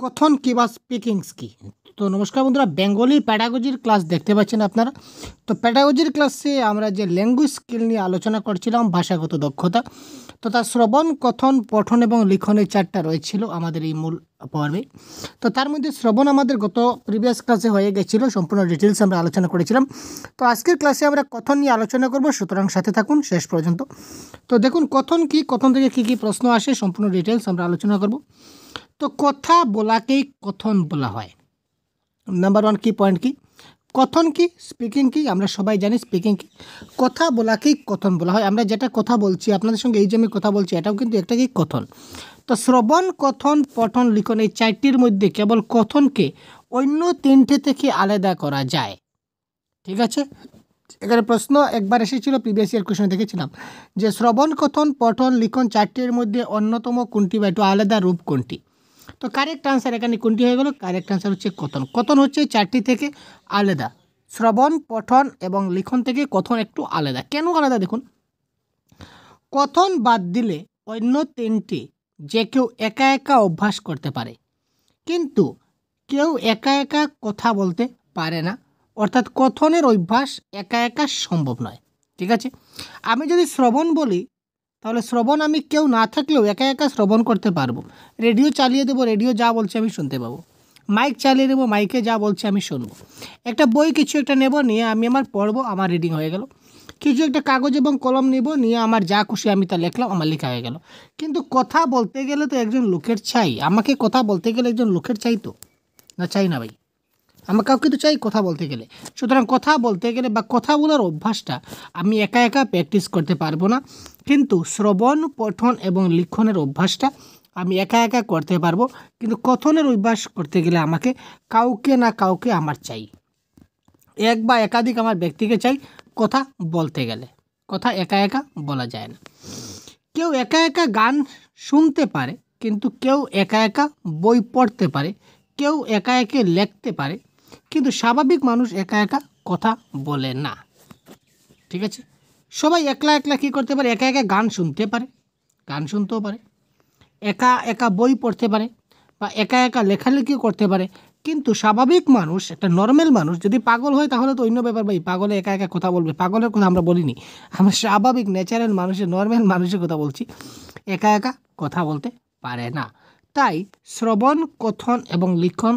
কথন কি বা স্পিকিংস কি। তো নমস্কার বন্ধুরা, বেঙ্গলি প্যাডাগজির ক্লাস দেখতে পাচ্ছেন আপনারা। তো প্যাডাগজির ক্লাসে আমরা যে ল্যাঙ্গুয়েজ স্কিল নিয়ে আলোচনা করছিলাম, ভাষাগত দক্ষতা, তো তার শ্রবণ, কথন, পঠন এবং লিখনের চারটা রয়েছিল আমাদের এই মূল পর্বে। তো তার মধ্যে শ্রবণ আমাদের গত প্রিভিয়াস ক্লাসে হয়ে গেছিলো, সম্পূর্ণ ডিটেলস আমরা আলোচনা করেছিলাম। তো আজকের ক্লাসে আমরা কথন নিয়ে আলোচনা করব, সুতরাং সাথে থাকুন শেষ পর্যন্ত। তো দেখুন কথন কি, কথন থেকে কী কী প্রশ্ন আসে, সম্পূর্ণ ডিটেলস আমরা আলোচনা করব। তো কথা বলাকেই কথন বলা হয়। নাম্বার ওয়ান কি পয়েন্ট কি, কথন কি, স্পিকিং কি। আমরা সবাই জানি স্পিকিং কি, কথা বলাকেই কথন বলা হয়। আমরা যেটা কথা বলছি আপনাদের সঙ্গে, এই যে আমি কথা বলছি, এটাও কিন্তু একটা কি কথন। তো শ্রবণ, কথন, পঠন, লিখন, এই চারটির মধ্যে কেবল কথনকে অন্য তিনটে থেকে আলাদা করা যায়। ঠিক আছে, এখানে প্রশ্ন একবার এসেছিল, প্রিভিয়াস ইয়ার কোশ্চেনে দেখেছিলাম যে শ্রবণ, কথন, পঠন, লিখন চারটির মধ্যে অন্যতম কোনটি বা একটু আলাদা রূপ কোনটি। তো কারেক্ট আনসার এখানে কোনটি হয়ে গেল, কারেক্ট আনসার হচ্ছে কথন। কথন হচ্ছে চারটি থেকে আলাদা, শ্রবণ, পঠন এবং লিখন থেকে কথন একটু আলাদা। কেন আলাদা দেখুন, কথন বাদ দিলে অন্য তিনটি যে কেউ একা একা অভ্যাস করতে পারে, কিন্তু কেউ একা একা কথা বলতে পারে না। অর্থাৎ কথনের অভ্যাস একা একা সম্ভব নয়। ঠিক আছে, আমি যদি শ্রবণ বলি, তাহলে শ্রবণ আমি কেউ না থাকলেও একা একা শ্রবণ করতে পারবো। রেডিও চালিয়ে দেবো, রেডিও যা বলছে আমি শুনতে পাবো। মাইক চালিয়ে দেবো, মাইকে যা বলছে আমি শুনবো। একটা বই কিছু একটা নেব, নিয়ে আমি আমার পড়বো, আমার রিডিং হয়ে গেল। কিছু একটা কাগজ এবং কলম নেব, নিয়ে আমার যা খুশি আমি তা লিখলাম, আমার লেখা হয়ে গেল। কিন্তু কথা বলতে গেলে তো একজন লোকের চাই, আমাকে কথা বলতে গেলে একজন লোকের চাই, তো না চাই না ভাই, আমার কাউকে তো চাই কথা বলতে গেলে। সুতরাং কথা বলতে গেলে বা কথা বলার অভ্যাসটা আমি একা একা প্র্যাকটিস করতে পারবো না, কিন্তু শ্রবণ, পঠন এবং লিখনের অভ্যাসটা আমি একা একা করতে পারবো। কিন্তু কথনের অভ্যাস করতে গেলে আমাকে কাউকে না কাউকে আমার চাই, এক বা একাধিক আমার ব্যক্তিকে চাই কথা বলতে গেলে। কথা একা একা বলা যায় না। কেউ একা একা গান শুনতে পারে, কিন্তু কেউ একা একা বই পড়তে পারে, কেউ একা একা লিখতে পারে, কিন্তু স্বাভাবিক মানুষ একা একা কথা বলে না। ঠিক আছে, সবাই একলা একলা কী করতে পারে, একা একা গান শুনতে পারে, গান শুনতেও পারে, একা একা বই পড়তে পারে বা একা একা লেখালেখি করতে পারে। কিন্তু স্বাভাবিক মানুষ, একটা নর্মাল মানুষ যদি পাগল হয় তাহলে তো অন্য ব্যাপার ভাই, পাগলে একা একা কথা বলবে, পাগলের কথা আমরা বলিনি, আমরা স্বাভাবিক ন্যাচারাল মানুষের, নর্মাল মানুষের কথা বলছি, একা একা কথা বলতে পারে না। তাই শ্রবণ, কথন এবং লিখন,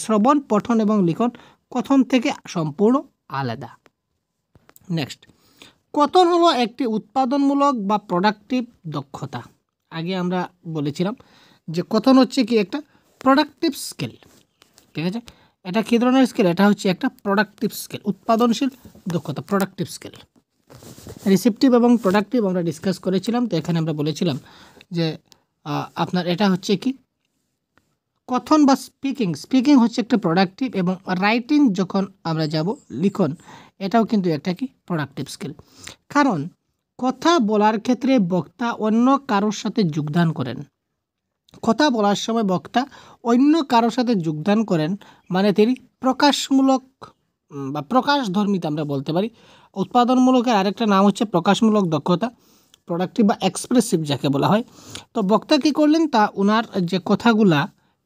শ্রবণ, পঠন এবং লিখন কথন থেকে সম্পূর্ণ আলাদা। নেক্সট, কথন হলো একটি উৎপাদনমূলক বা প্রোডাক্টিভ দক্ষতা। আগে আমরা বলেছিলাম যে কথন হচ্ছে কি একটা প্রোডাক্টিভ স্কিল। ঠিক আছে, এটা কী ধরনের স্কিল, এটা হচ্ছে একটা প্রোডাক্টিভ স্কিল, উৎপাদনশীল দক্ষতা, প্রোডাক্টিভ স্কিল। রিসেপটিভ এবং প্রোডাক্টিভ আমরা ডিসকাস করেছিলাম। তো এখানে আমরা বলেছিলাম যে আপনার এটা হচ্ছে কি কথন বা স্পিকিং। স্পিকিং হচ্ছে একটা প্রোডাক্টিভ, এবং রাইটিং যখন আমরা যাব, লিখন, এটাও কিন্তু একটা কি প্রোডাক্টিভ স্কিল। কারণ কথা বলার ক্ষেত্রে বক্তা অন্য কারোর সাথে যোগদান করেন। কথা বলার সময় বক্তা অন্য কারোর সাথে যোগদান করেন, মানে তিনি প্রকাশমূলক বা প্রকাশধর্মিতা আমরা বলতে পারি। উৎপাদনমূলকের আরেকটা নাম হচ্ছে প্রকাশমূলক দক্ষতা, প্রোডাক্টিভ বা এক্সপ্রেসিভ যাকে বলা হয়। তো বক্তা কী করলেন, তা ওনার যে কথাগুলা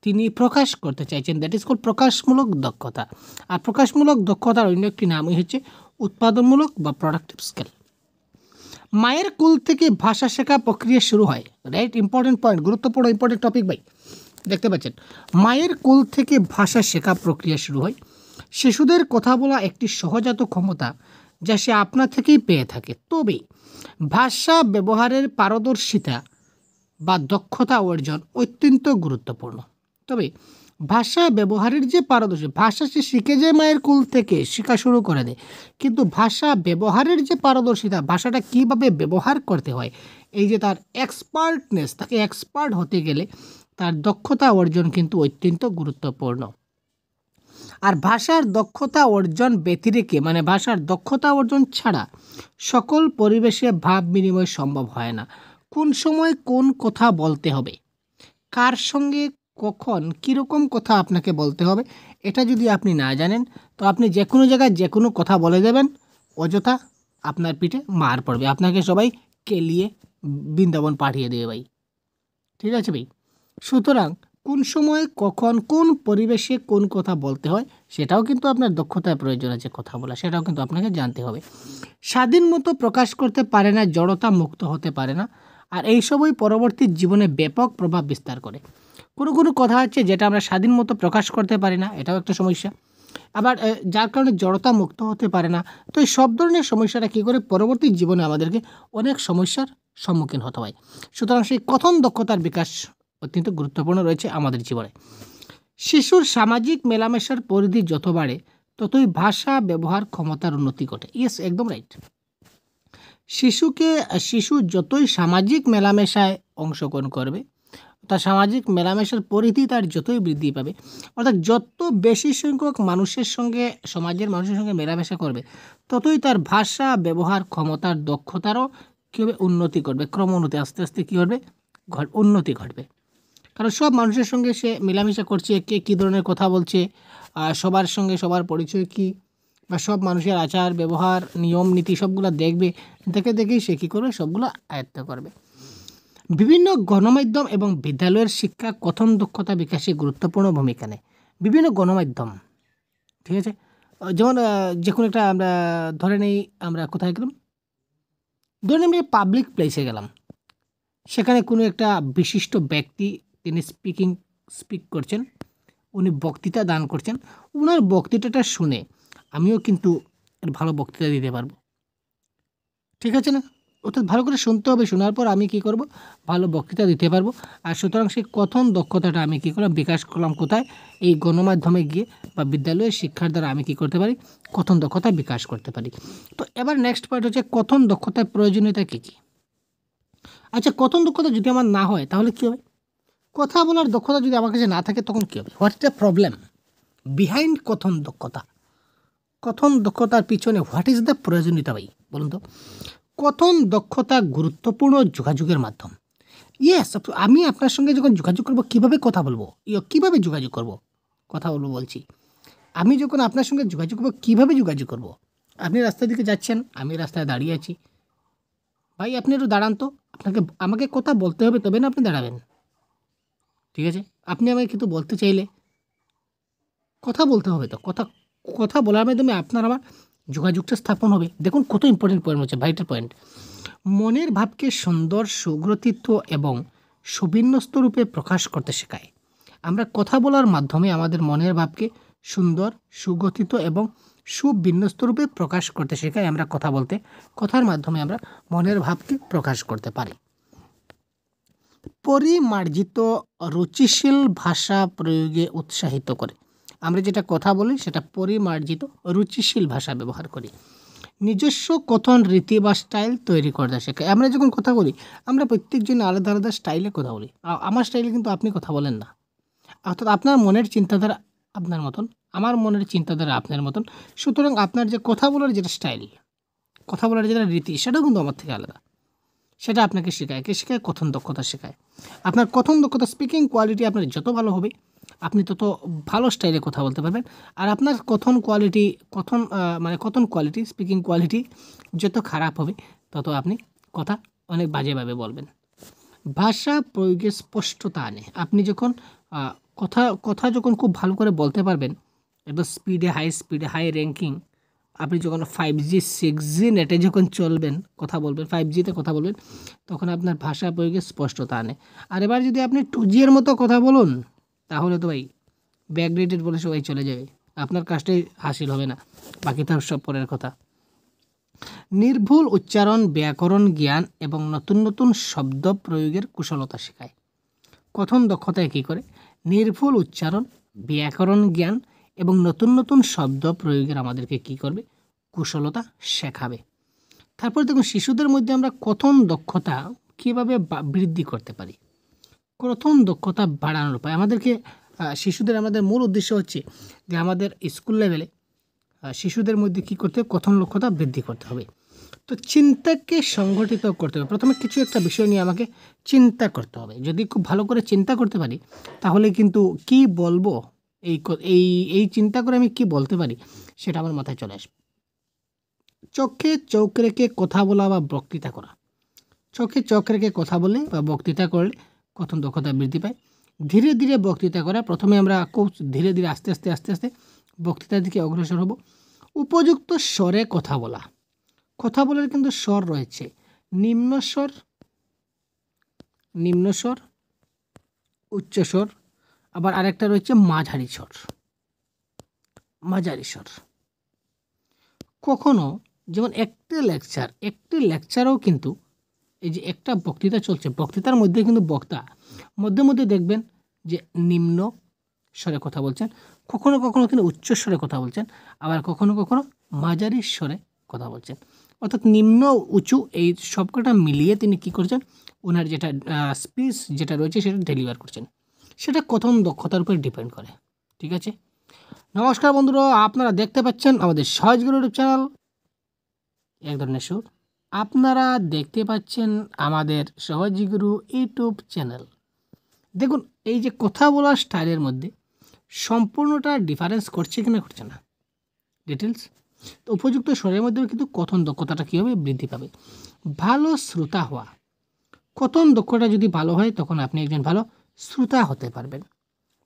তিনি প্রকাশ করতে চাইছেন, দ্যাট ইজ কল্ড প্রকাশমূলক দক্ষতা। আর প্রকাশমূলক দক্ষতার অন্য একটি নামই হচ্ছে উৎপাদনমূলক বা প্রোডাক্টিভ স্কিল। মায়ের কোল থেকে ভাষা শেখা প্রক্রিয়া শুরু হয়, রাইট, ইম্পর্টেন্ট পয়েন্ট, গুরুত্বপূর্ণ ইম্পর্টেন্ট টপিক ভাই, দেখতে পাচ্ছেন। মায়ের কোল থেকে ভাষা শেখা প্রক্রিয়া শুরু হয়। শিশুদের কথা বলা একটি সহজাত ক্ষমতা যা সে আপনা থেকেই পেয়ে থাকে। তবে ভাষা ব্যবহারের পারদর্শিতা বা দক্ষতা অর্জন অত্যন্ত গুরুত্বপূর্ণ। তবে ভাষা ব্যবহারের যে পারদর্শী, ভাষা সে শিখে যায় মায়ের কোল থেকে, শেখা শুরু করে দেয়, কিন্তু ভাষা ব্যবহারের যে পারদর্শিতা, ভাষাটা কীভাবে ব্যবহার করতে হয়, এই যে তার এক্সপার্টনেস, তাকে এক্সপার্ট হতে গেলে তার দক্ষতা অর্জন কিন্তু অত্যন্ত গুরুত্বপূর্ণ। আর ভাষার দক্ষতা অর্জন ব্যতিরেকে, মানে ভাষার দক্ষতা অর্জন ছাড়া সকল পরিবেশে ভাব বিনিময় সম্ভব হয় না। কোন সময় কোন কথা বলতে হবে, কার সঙ্গে কখন কীরকম কথা আপনাকে বলতে হবে, এটা যদি আপনি না জানেন, তো আপনি যে কোনো জায়গায় যে কোনো কথা বলে দেবেন, অযথা আপনার পিঠে মার পড়বে, আপনাকে সবাই কেলিয়ে বৃন্দাবন পাঠিয়ে দেবে ভাই। ঠিক আছে ভাই, সুতরাং কোন সময় কখন কোন পরিবেশে কোন কথা বলতে হয় সেটাও কিন্তু আপনার দক্ষতার প্রয়োজন আছে, কথা বলা, সেটাও কিন্তু আপনাকে জানতে হবে। স্বাধীন মতো প্রকাশ করতে পারে না, জড়তা মুক্ত হতে পারে না, আর এইসবই পরবর্তী জীবনে ব্যাপক প্রভাব বিস্তার করে। কোনো কোনো কথা আছে যেটা আমরা স্বাধীন মতো প্রকাশ করতে পারি না, এটাও একটা সমস্যা। আবার যার কারণে জড়তা মুক্ত হতে পারে না। তো এই সব ধরনের সমস্যাটা কী করে পরবর্তী জীবনে আমাদেরকে অনেক সমস্যার সম্মুখীন হতে হয়। সুতরাং সেই কথন দক্ষতার বিকাশ অত্যন্ত গুরুত্বপূর্ণ রয়েছে আমাদের জীবনে। শিশুর সামাজিক মেলামেশার পরিধি যত বাড়ে ততই ভাষা ব্যবহার ক্ষমতার উন্নতি ঘটে। ইয়েস, একদম রাইট। শিশু যতই সামাজিক মেলামেশায় অংশগ্রহণ করবে, তার সামাজিক মেলামেশার পরিধি তার যতই বৃদ্ধি পাবে, অর্থাৎ যত বেশি সংখ্যক মানুষের সঙ্গে, সমাজের মানুষের সঙ্গে মেলামেশা করবে, ততই তার ভাষা ব্যবহার ক্ষমতার দক্ষতারও কী হবে, উন্নতি ঘটবে, ক্রমোন্নতি, আস্তে আস্তে কী হবে, উন্নতি ঘটবে। কারণ সব মানুষের সঙ্গে সে মেলামেশা করছে, কে কী ধরনের কথা বলছে, সবার সঙ্গে সবার পরিচয় কী, বা সব মানুষের আচার ব্যবহার নিয়ম নীতি সবগুলো দেখবে, দেখে দেখেই সে কী করবে, সবগুলো আয়ত্ত করবে। বিভিন্ন গণমাধ্যম এবং বিদ্যালয়ের শিক্ষা কথন দক্ষতা বিকাশে গুরুত্বপূর্ণ ভূমিকা নেয়। বিভিন্ন গণমাধ্যম, ঠিক আছে, যেমন যে কোনো একটা আমরা ধরে নেই, আমরা কোথায় গেলাম, ধরে আমি পাবলিক প্লেসে গেলাম, সেখানে কোনো একটা বিশিষ্ট ব্যক্তি তিনি স্পিক করছেন, উনি বক্তৃতা দান করছেন, ওনার বক্তৃতাটা শুনে আমিও কিন্তু ভালো বক্তৃতা দিতে পারবো, ঠিক আছে না? অর্থাৎ ভালো করে শুনতে হবে, শোনার পর আমি কী করব, ভালো বক্তৃতা দিতে পারবো। আর সুতরাং সেই কথন দক্ষতাটা আমি কী করলাম, বিকাশ করলাম কোথায়, এই গণমাধ্যমে গিয়ে বা বিদ্যালয়ের শিক্ষার দ্বারা আমি কী করতে পারি, কথন দক্ষতা বিকাশ করতে পারি। তো এবার নেক্সট পয়েন্ট হচ্ছে কথন দক্ষতার প্রয়োজনীয়তা কী কী। আচ্ছা, কথন দক্ষতা যদি আমার না হয় তাহলে কী হবে? কথা বলার দক্ষতা যদি আমার কাছে না থাকে তখন কী হবে? What is the problem behind কথন দক্ষতা? কথন দক্ষতার পিছনে হোয়াট ইজ দ্য প্রয়োজনীয়তা ভাই বলুন তো? কথন দক্ষতা গুরুত্বপূর্ণ যোগাযোগের মাধ্যম। ইয়েস, আমি আপনার সঙ্গে যখন যোগাযোগ করব, কীভাবে কথা বলবো, কীভাবে যোগাযোগ করব, কথা বলবো বলছি, আমি যখন আপনার সঙ্গে যোগাযোগ করবো, কীভাবে যোগাযোগ করব? আপনি রাস্তার দিকে যাচ্ছেন, আমি রাস্তায় দাঁড়িয়ে আছি, ভাই আপনি একটু দাঁড়ান তো, আমাকে কথা বলতে হবে, তবে না আপনি দাঁড়াবেন, ঠিক আছে? আপনি আমাকে কিন্তু বলতে চাইলে কথা বলতে হবে, তো কথা বলার মাধ্যমে আপনার আমার যোগাযোগটা স্থাপন হবে। দেখুন কত ইম্পর্টেন্ট পয়েন্ট হচ্ছে, ভাইটাল পয়েন্ট। মনের ভাবকে সুন্দর, সুগ্রথিত এবং সুবিন্যস্ত রূপে প্রকাশ করতে শেখায়। আমরা কথা বলার মাধ্যমে আমাদের মনের ভাবকে সুন্দর, সুগঠিত এবং সুবিন্যস্ত রূপে প্রকাশ করতে শেখায়। আমরা কথা বলতে, কথার মাধ্যমে আমরা মনের ভাবকে প্রকাশ করতে পারি। পরিমার্জিত রুচিশীল ভাষা প্রয়োগে উৎসাহিত করে। আমরা যেটা কথা বলি সেটা পরিমার্জিত রুচিশীল ভাষা ব্যবহার করি। নিজস্ব কথন রীতি বা স্টাইল তৈরি করতে শেখায়। আমরা যখন কথা বলি, আমরা প্রত্যেকজন আলাদা আলাদা স্টাইলে কথা বলি। আমার স্টাইলে কিন্তু আপনি কথা বলেন না, অর্থাৎ আপনার মনের চিন্তাধারা আপনার মতন, আমার মনের চিন্তাধারা আপনার মতন। সুতরাং আপনার যে কথা বলার যেটা স্টাইল, কথা বলার যেটা রীতি, সেটাও কিন্তু আমার থেকে আলাদা। সেটা আপনাকে শেখায়, কে শেখায়? কথন দক্ষতা শেখায়। আপনার কথন দক্ষতা, স্পিকিং কোয়ালিটি আপনার যত ভালো হবে, আপনি তত ভালো স্টাইলে কথা বলতে পারবেন। আর আপনার কথন কোয়ালিটি, স্পিকিং কোয়ালিটি যত খারাপ হবে, তত আপনি কথা অনেক বাজেভাবে বলবেন। ভাষা প্রয়োগে স্পষ্টতা আনে। আপনি যখন কথা যখন খুব ভালো করে বলতে পারবেন, একদম স্পিডে হাই র্যাঙ্কিং, আপনি যখন 5G 6G নেটে যখন চলবেন, কথা বলবেন, 5Gতে কথা বলবেন, তখন আপনার ভাষা প্রয়োগে স্পষ্টতা আনে। আর এবার যদি আপনি 2G এর মতো কথা বলুন, তাহলে তো ভাই ব্যাকডেটেড বলে সবাই চলে যাবে, আপনার কাজটাই হাসিল হবে না, বাকি তো সব পরের কথা। নির্ভুল উচ্চারণ, ব্যাকরণ জ্ঞান এবং নতুন নতুন শব্দ প্রয়োগের কুশলতা শেখায়। কথন দক্ষতায় কী করে? নির্ভুল উচ্চারণ, ব্যাকরণ জ্ঞান এবং নতুন নতুন শব্দ প্রয়োগের আমাদেরকে কী করবে? কুশলতা শেখাবে। তারপর দেখুন, শিশুদের মধ্যে আমরা কথন দক্ষতা কীভাবে বৃদ্ধি করতে পারি, কথন দক্ষতা বাড়ানোর উপায়। আমাদের মূল উদ্দেশ্য হচ্ছে যে আমাদের স্কুল লেভেলে শিশুদের মধ্যে কী করতে হবে? কথন দক্ষতা বৃদ্ধি করতে হবে। তো চিন্তাকে সংগঠিত করতে হবে। প্রথমে কিছু একটা বিষয় নিয়ে আমাকে চিন্তা করতে হবে। যদি খুব ভালো করে চিন্তা করতে পারি, তাহলে কিন্তু কি বলবো, এই চিন্তা করে আমি কি বলতে পারি, সেটা আমার মাথায় চলে আসবে। চোখে চোখ রেখে কথা বলা বা বক্তৃতা করা। চোখে চোখ রেখে কথা বলে বা বক্তৃতা করলে কথন দক্ষতা বৃদ্ধি পায়। ধীরে ধীরে বক্তৃতা করা। প্রথমে আমরা খুব ধীরে ধীরে আস্তে আস্তে আস্তে আস্তে বক্তৃতার দিকে অগ্রসর হব। উপযুক্ত স্বরে কথা বলা। কথা বলার কিন্তু স্বর রয়েছে, নিম্নস্বর, নিম্নস্বর, উচ্চস্বর, আবার আরেকটা রয়েছে মাঝারি স্বর, মাঝারি স্বর। কখনো যেমন একটি লেকচারও কিন্তু এই যে একটা বক্তৃতা চলছে, বক্তৃতার মধ্যে কিন্তু বক্তা মধ্যে মধ্যে দেখবেন যে নিম্ন স্বরে কথা বলছেন, কখনো কখনো তিনি উচ্চ স্বরে কথা বলছেন, আবার কখনো কখনো মাঝারি স্বরে কথা বলছেন। অর্থাৎ নিম্ন উঁচু এই সবকটা মিলিয়ে তিনি কি করছেন, ওনার যেটা স্পিচ যেটা রয়েছে সেটা ডেলিভার করছেন। সেটা কথন দক্ষতার উপর ডিপেন্ড করে। ঠিক আছে, নমস্কার বন্ধুরা, আপনারা দেখতে পাচ্ছেন আমাদের সহজ গুরু ইউটিউব চ্যানেল এক ধরনের সুর। আপনারা দেখতে পাচ্ছেন আমাদের সহজ গুরু ইউটিউব চ্যানেল। দেখুন এই যে কথা বলার স্টাইলের মধ্যে সম্পূর্ণটা ডিফারেন্স করছে কিনা করছে না, ডিটেলস। তো উপযুক্ত স্বরের মধ্যেও কিন্তু কথন দক্ষতাটা কী হবে, বৃদ্ধি পাবে। ভালো শ্রোতা হওয়া। কথন দক্ষতা যদি ভালো হয় তখন আপনি একজন ভালো শ্রোতা হতে পারবেন।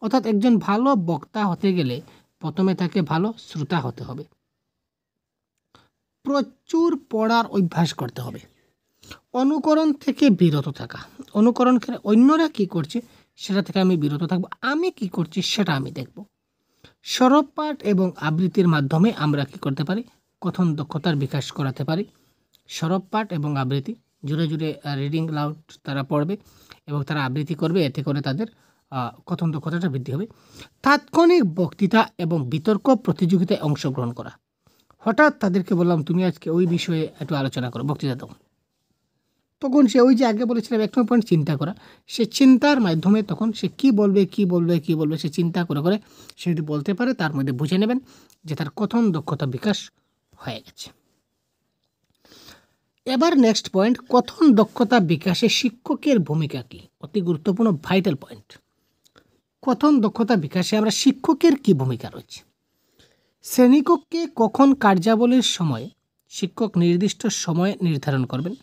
অর্থাৎ একজন ভালো বক্তা হতে গেলে প্রথমে তাকে ভালো শ্রোতা হতে হবে। প্রচুর পড়ার অভ্যাস করতে হবে। অনুকরণ থেকে বিরত থাকা। অনুকরণ করে অন্যরা কি করছে সেটা থেকে আমি বিরত থাকবো, আমি কি করছি সেটা আমি দেখব। সরব পাঠ এবং আবৃত্তির মাধ্যমে আমরা কি করতে পারি, কথন দক্ষতার বিকাশ করাতে পারি। সরব পাঠ এবং আবৃত্তি, জুড়ে জুড়ে রিডিং লাউড তারা পড়বে এবং তারা আবৃত্তি করবে, এতে করে তাদের কথন দক্ষতাটা বৃদ্ধি হবে। তাৎক্ষণিক বক্তৃতা এবং বিতর্ক প্রতিযোগিতায় অংশগ্রহণ করা। হঠাৎ তাদেরকে বললাম তুমি আজকে ওই বিষয়ে একটু আলোচনা করো, বক্তৃতা দাও, তখন সে ওই যে আগে বলেছিলাম এক পয়েন্ট চিন্তা করা, সে চিন্তার মাধ্যমে তখন সে কি বলবে সে চিন্তা করে করে সে যদি বলতে পারে তার মধ্যে বুঝে নেবেন যে তার কথন দক্ষতা বিকাশ হয়ে গেছে। এবার নেক্সট পয়েন্ট, কথন দক্ষতা বিকাশে শিক্ষকের ভূমিকা কী, অতি গুরুত্বপূর্ণ ভাইটাল পয়েন্ট। কথন দক্ষতা বিকাশে আমরা শিক্ষকের কী ভূমিকা রয়েছে। শ্রেণীকক্ষে কখন কার্যাবলীর সময় শিক্ষক নির্দিষ্ট সময় নির্ধারণ করবেন।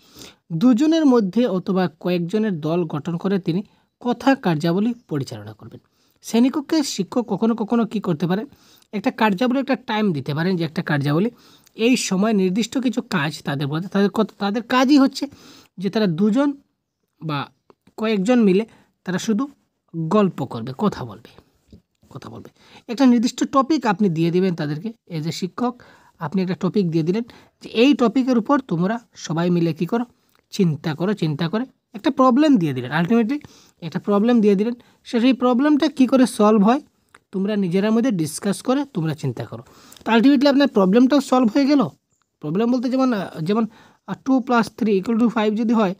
দুজনের মধ্যে অথবা কয়েকজনের দল গঠন করে তিনি কথা কার্যাবলী পরিচালনা করবেন। শ্রেণীকক্ষে শিক্ষক কখনো কখনো কী করতে পারেন, একটা কার্যাবলী একটা টাইম দিতে পারেন যে একটা কার্যাবলী এই সময় নির্দিষ্ট কিছু কাজ তাদের মধ্যে, তাদের কাজই হচ্ছে যে তারা দুজন বা কয়েকজন মিলে তারা শুধু গল্প করবে, কথা বলবে। একটা নির্দিষ্ট টপিক আপনি দিয়ে দিবেন তাদেরকে, এজ এ শিক্ষক আপনি একটা টপিক দিয়ে দিলেন যে এই টপিকের উপর তোমরা সবাই মিলে কী করো, চিন্তা করে একটা প্রবলেম দিয়ে দিলেন। আলটিমেটলি একটা প্রবলেম দিয়ে দিলেন, সেই প্রবলেমটা কী করে সলভ হয় তোমরা নিজেরার মধ্যে ডিসকাস করে তোমরা চিন্তা করো। তো আলটিমেটলি আপনার প্রবলেমটাও সলভ হয়ে গেল। প্রবলেম বলতে যেমন 2+3 = 5 যদি হয়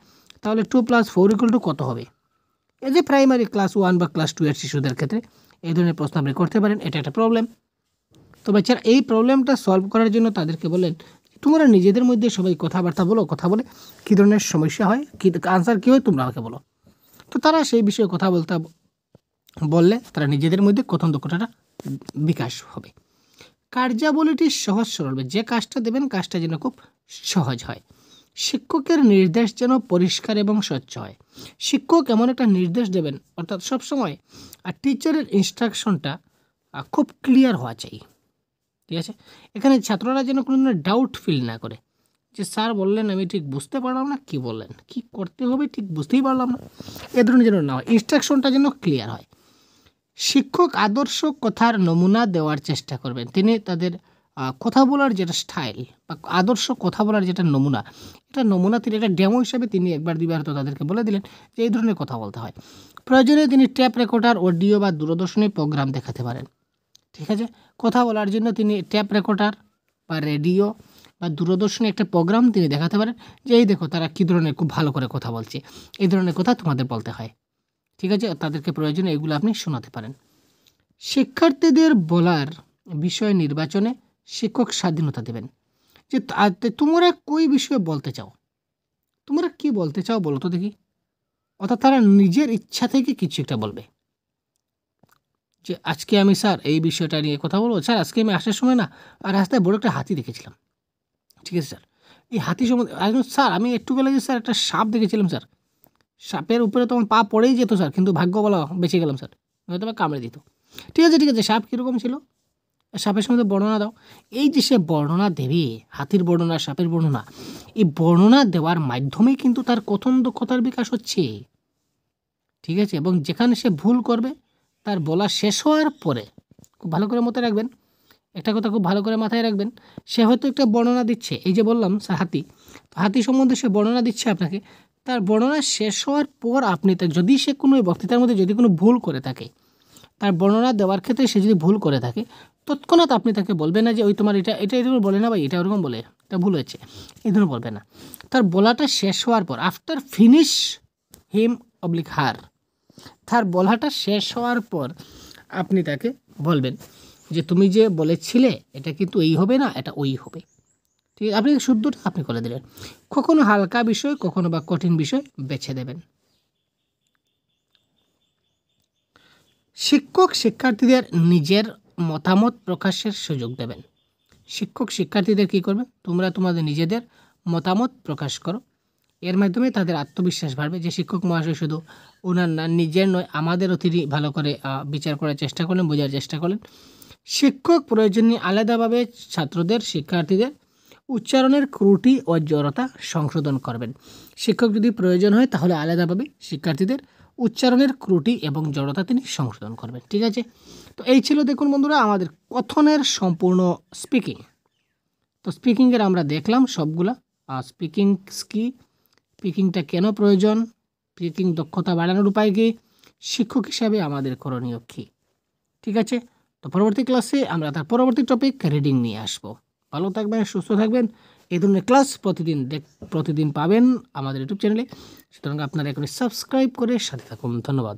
তাহলে 2+4 = কত হবে। এই যে প্রাইমারি ক্লাস 1 বা ক্লাস 2 এর শিশুদের ক্ষেত্রে এই ধরনের প্রশ্ন আপনি করতে পারেন, এটা একটা প্রবলেম। তো বাচ্চারা এই প্রবলেমটা সলভ করার জন্য তাদেরকে বলেন তোমরা নিজেদের মধ্যে সবাই কথাবার্তা বলো, কথা বলে কী ধরনের সমস্যা হয়, কী আনসার কী হয় তোমরা আমাকে বলো। তো তারা সেই বিষয়ে কথা বললে তারা নিজেদের মধ্যে কথন দক্ষতাটা বিকাশ হবে। কার্যাবলীটি সহজ সরল হবে, যে কাজটা দেবেন কাজটা যেন খুব সহজ হয়। শিক্ষকের নির্দেশ যেন পরিষ্কার এবং স্বচ্ছ হয়। শিক্ষক এমন একটা নির্দেশ দেবেন, অর্থাৎ সবসময় আর টিচারের ইনস্ট্রাকশনটা খুব ক্লিয়ার হওয়া চাই। ঠিক আছে, এখানে ছাত্ররা যেন কোনো ডাউট ফিল না করে যে স্যার বললেন আমি ঠিক বুঝতে পারলাম না, কি বললেন, কি করতে হবে ঠিক বুঝতেই পারলাম না, এ ধরনের যেন না হয়। ইনস্ট্রাকশনটা যেন ক্লিয়ার হয়। শিক্ষক আদর্শ কথার নমুনা দেওয়ার চেষ্টা করবেন। তিনি তাদের কথা বলার যেটা স্টাইল বা আদর্শ কথা বলার যেটা নমুনা, এটা নমুনা তিনি এটা ডেমো হিসাবে তিনি একবার দুইবার তো তাদেরকে বলে দিলেন যে এই ধরনের কথা বলতে হয়। প্রয়োজনে তিনি ট্যাপ রেকর্ডার, অডিও বা দূরদর্শনী প্রোগ্রাম দেখাতে পারেন। ঠিক আছে, কথা বলার জন্য তিনি ট্যাপ রেকর্ডার বা রেডিও বা দূরদর্শনে একটা প্রোগ্রাম তিনি দেখাতে পারেন যে এই দেখো তারা কী ধরনের খুব ভালো করে কথা বলছে, এই ধরনের কথা তোমাদের বলতে হয়। ঠিক আছে, তাদেরকে প্রয়োজনে এগুলো আপনি শোনাতে পারেন। শিক্ষার্থীদের বলার বিষয় নির্বাচনে শিক্ষক স্বাধীনতা দেবেন যে তোমরা কই বিষয়ে বলতে চাও, তোমরা কি বলতে চাও বলো তো দেখি। অর্থাৎ তারা নিজের ইচ্ছা থেকে কিছু একটা বলবে যে আজকে আমি স্যার এই বিষয়টা নিয়ে কথা বলবো। স্যার আজকে আমি আসার সময় না আর রাস্তায় বড় একটা হাতি দেখেছিলাম। ঠিক আছে স্যার, এই হাতি সম্বন্ধে স্যার আমি একটু বেলা স্যার একটা সাপ দেখেছিলাম স্যার, সাপের উপরে তোমার পা পড়েই যেত স্যার, কিন্তু ভাগ্য বলা বেঁচে গেলাম স্যার, হয়তো বা কামড়ে দিত। ঠিক আছে, সাপ কীরকম ছিল, সাপের সম্বন্ধে বর্ণনা দাও। এই যে সে বর্ণনা দেবে, হাতির বর্ণনা, সাপের বর্ণনা, এই বর্ণনা দেওয়ার মাধ্যমেই কিন্তু তার কথন দক্ষতার বিকাশ হচ্ছে। ঠিক আছে, এবং যেখানে সে ভুল করবে তার বলা শেষ হওয়ার পরে, খুব ভালো করে মনে রাখবেন, একটা কথা খুব ভালো করে মাথায় রাখবেন, সে হয়তো একটা বর্ণনা দিচ্ছে, এই যে বললাম হাতি, হাতি সম্বন্ধে সে বর্ণনা দিচ্ছে আপনাকে, তার বর্ণনা শেষ হওয়ার পর আপনি যদি সে কোনো বক্তৃতার মধ্যে যদি কোনো ভুল করে থাকে, তার বর্ণনা দেওয়ার ক্ষেত্রে সে যদি ভুল করে থাকে, তৎক্ষণাৎ আপনি তাকে বলবেন না যে ওই তোমার এটা এটা এরকম বলে না, বা এটা ওরকম বলে, এটা ভুল হয়েছে, এই ধরনের বলবে না। তার বলাটা শেষ হওয়ার পর, আফটার ফিনিশ হিম অবলিক হার, তার বলাটা শেষ হওয়ার পর আপনি তাকে বলবেন যে তুমি যে বলেছিলে এটা কিন্তু এই হবে না, এটা ওই হবে। ঠিক আছে, আপনি শুদ্ধটা আপনি করে দিলেন। কখনো হালকা বিষয়, কখনো বা কঠিন বিষয় বেছে দেবেন। শিক্ষক শিক্ষার্থীদের নিজের মতামত প্রকাশের সুযোগ দেবেন। শিক্ষক শিক্ষার্থীদের কী করবে, তোমরা তোমাদের নিজেদের মতামত প্রকাশ করো, এর মাধ্যমে তাদের আত্মবিশ্বাস বাড়বে যে শিক্ষক মহাশয় শুধু ওনার না, নিজের নয়, আমাদেরও তিনি ভালো করে বিচার করার চেষ্টা করলেন, বোঝার চেষ্টা করলেন। শিক্ষক প্রয়োজনীয় আলাদাভাবে ছাত্রদের, শিক্ষার্থীদের উচ্চারণের ত্রুটি ও জড়তা সংশোধন করবেন। শিক্ষক যদি প্রয়োজন হয় তাহলে আলাদাভাবে শিক্ষার্থীদের উচ্চারণের ত্রুটি এবং জড়তা তিনি সংশোধন করবেন। ঠিক আছে, তো এই ছিল দেখুন বন্ধুরা আমাদের কথনের সম্পূর্ণ স্পিকিং। তো স্পিকিংয়ের আমরা দেখলাম সবগুলা, স্পিকিং কি, স্পিকিংটা কেন প্রয়োজন, স্পিকিং দক্ষতা বাড়ানোর উপায় কী, শিক্ষক হিসাবে আমাদের করণীয় কী। ঠিক আছে, তো পরবর্তী ক্লাসে আমরা তার পরবর্তী টপিক রিডিং নিয়ে আসবো। ভালো থাকবেন, সুস্থ থাকবেন। এই ধরনের ক্লাস প্রতিদিন পাবেন আমাদের ইউটিউব চ্যানেলে, সুতরাং আপনারা এখানে সাবস্ক্রাইব করে সাথে থাকুন। ধন্যবাদ।